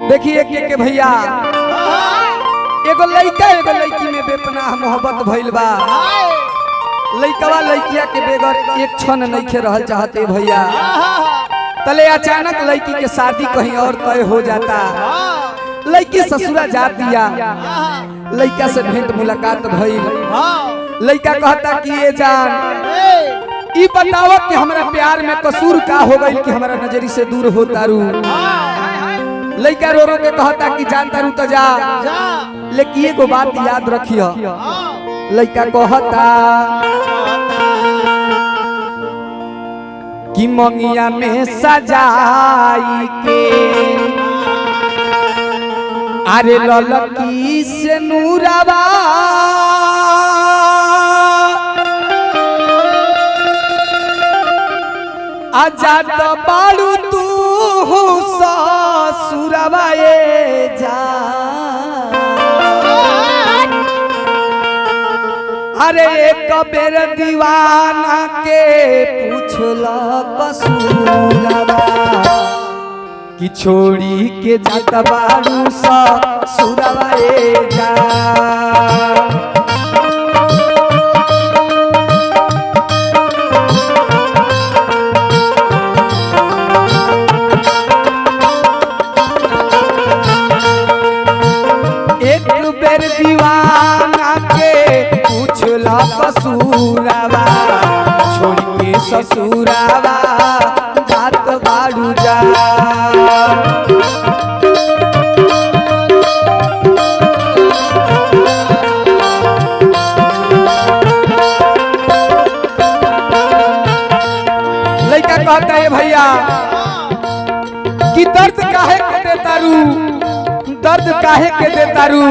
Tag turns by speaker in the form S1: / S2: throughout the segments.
S1: देखिए के भैया एगो लड़का एगो लड़की में बेपनाह मोहब्बत भइल बा। लड़कवा लड़किया के बेगर एक क्षण नहीं रहल चाहते भैया। तले अचानक लड़की के शादी कहीं और तय हो जाता। लड़की ससुरा जा दिया, लड़का से भेंट मुलाकात भइल। लड़का कहता कि ये जान ई बताओ कि हमरा प्यार में कसूर का हो गई कि हमरा नजरी से दूर हो तारू। लड़का रो रो के कहता कि जान तारू तो जा, लेकिन एगो बात याद रखियो। लड़का कहता कि मंगिया में सजाई के अरे ललकी से नूरवा आजा तो बालू तू ससुरवा जा। अरे एक बेर दीवाना के पूछला कसूरवा कि छोड़ी के जात बारू ससुरवा जा। दीवाना के पूछला कसूरवा छोड़ के ससुरवा जात बारू जा। लड़का कहता है भैया कि दर्द काहे के देता रू, दर्द काहे के देता रू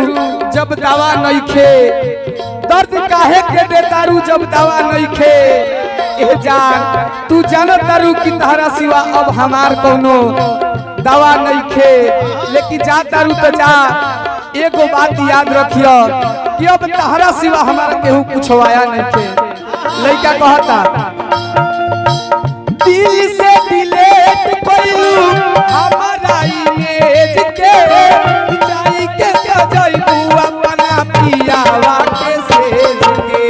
S1: जब दवा नहीं खे। दर्द काहे के देता रू जब दवा नहीं खे। ए जान तू जानत तारू कि तहरा सिवा अब हमार कोनो दवा नहीं खे। लेकिन जा तारू तो जा, एगो बात याद रखियो कि अब तहरा सिवा हमारा केहू कुछ आया नहीं खे। लड़का कहता दिल से डिलीट कइलू हमारा इमेज के जाई के सजइबू अपना पियावा के सेज के।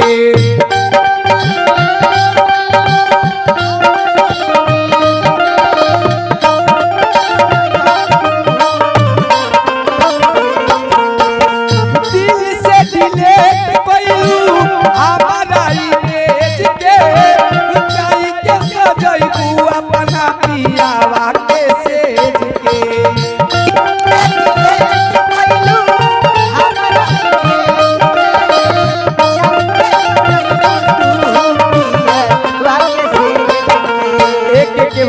S1: दिल से डिलीट कइलू हमारा इमेज के जाई के सजइबू अपना पियावा के सेज के।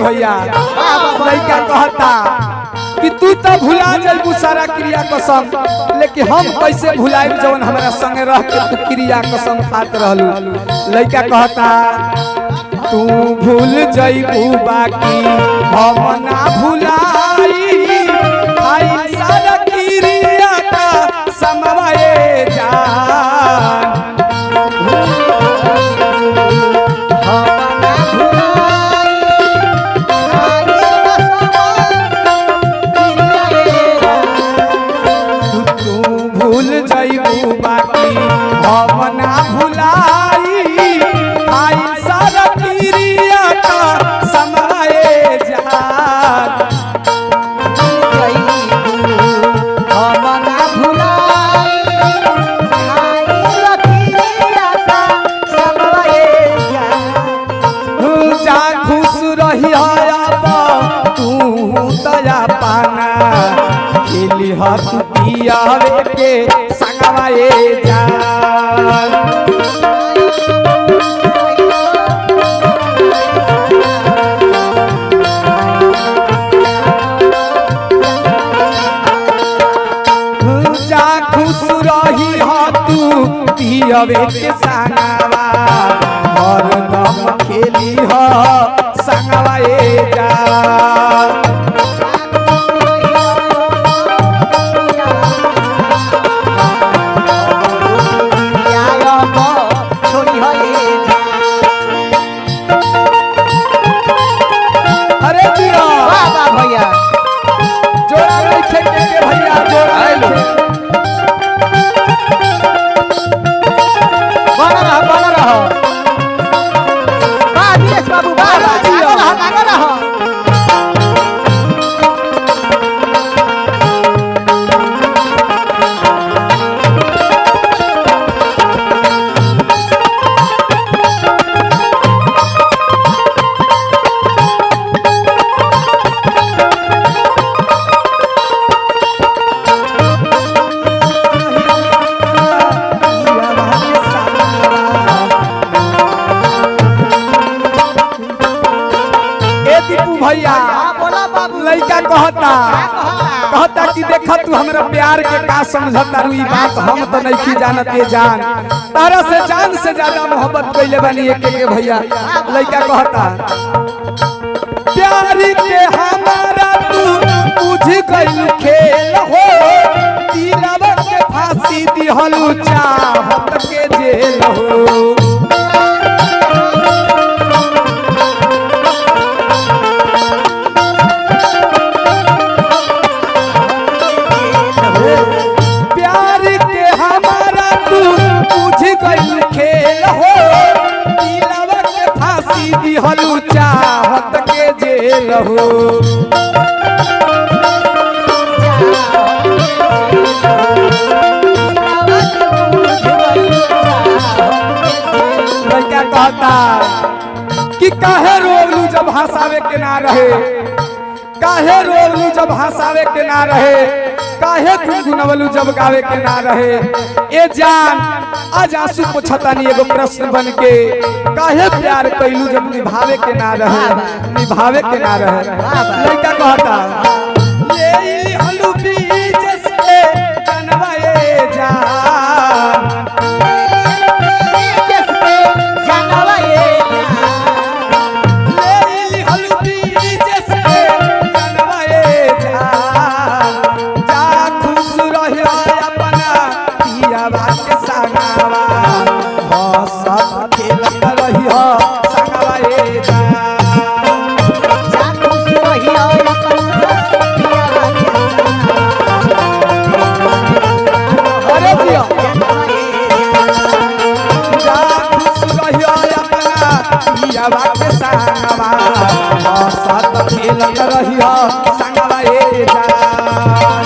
S1: भैया लड़का कहता कि तू तो भुला जाबू सारा क्रिया कसम, लेकिन हम कैसे भुलाइब जवन हमारा संगे रह के तू क्रिया कसम खात रहलू। लड़का कहता तू भूल जाबू बाकी हम ना भुलाई आई सारा क्रिया का समवाए जान। भूल जाइबू बाकी हम ना भुलाई आई सारा क्रिया का समाए जान।
S2: हम ना भुलाई आई क्रिया का समाए जान।
S1: जा खुश रही तू दया पाना खेली हाथ पियावे के संगवाए जान। जा खुश रही तू पियावे के संगवा हरदम खेली संगवाए जान।
S2: अरे भैया
S1: कहता कि देखा तू हमरा प्यार के का समझता रू, ई बात हम तो नहीं जानत ये जान, तारा से जान से ज्यादा मोहब्बत कइले बानी एक के भैया। लइका कहता प्यार के हमारा तू बुझ गइल खेल हो, दिलवा के फांसी दिहलू चाहत के जेल हो। प्यार के हमारा तू बुझ गइल खेल हो, दिलवा के फांसी दिहलू चाहत के जेल हो। लड़का कहता कि काहे रोलू जब हंसावे के ना रहे, काहे रोलू जब हंसावे के ना रहे, काहे गुनगुनवलू जब गावे के ना रहे। ए जान आज आंसू पोछतानी एगो प्रश्न बन के, काहे प्यार कइलू जब निभावे के ना रहे, निभावे के ना रहे। लड़का कहता ले हलू बीज से जनवाए जान, ले हलू बीज से जनवाए जान, जा खुश रहिया अपना पियावा के संगवा, हंसत खेलत रहिया संगवा ए जान। अरे जिया जा खुश रहिया अपना पियावा के संगवा, हंसत खेलत रहिया संगवा ए जान।